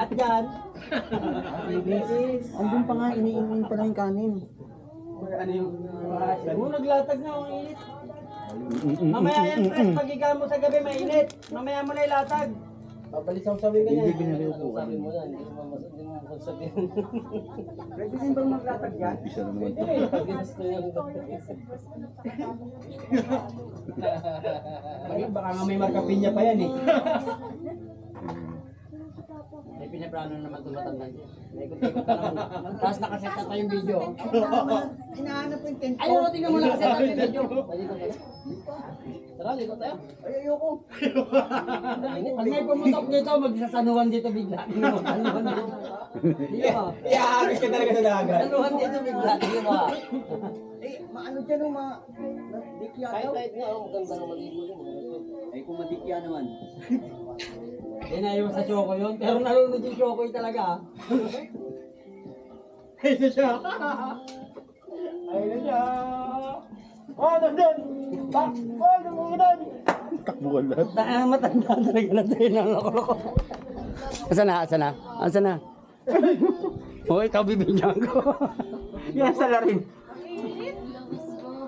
At yan. Andun pa nga, iniingin pa na yung kanin. Ano yung... naglatag na, ang init. Mamaya yan, Pres, pag-iga mo sa gabi, mainit. Mamaya mo na ilatag. Babalisaw sabi ka niya. Hindi binili ko. Sabi mo yan, hindi mo magsabihin. Pwede din bang maglatag yan? Isa naman ito. Hindi, pag ginusto yan. Baka nga may markapinya pa yan eh. May pinaplano naman tumatanda dyan. Naikot-ikot na naman. Tapos nakaset na tayong video. Hinahanap ko yung tent ko. Ayun, tingnan mo nakaset na tayong video. Tara, likot tayo. Ay, ayoko. Pag may pumutok dito, magsasanuhan dito bigla. Sanuhan dito. Di ba? Iaaris ka talaga sa dagat. Sanuhan dito bigla. Di ba? Eh, maano dyan o dikya daw? Kahit nga, ang ganda ng maligo yun. Ay, kung madikya naman. Inayo sa Choco yun, pero nalunod yung Choco talaga. Ayun na siya. Ayun na siya. Oh, nandun! Bak! Oh, nandun! Takbuhan lahat. Matanda talaga na tayo ng loko-loko. Asa na? Asa na? Asa na? Hoy, ikaw bibigyan ko. Yan sa larin.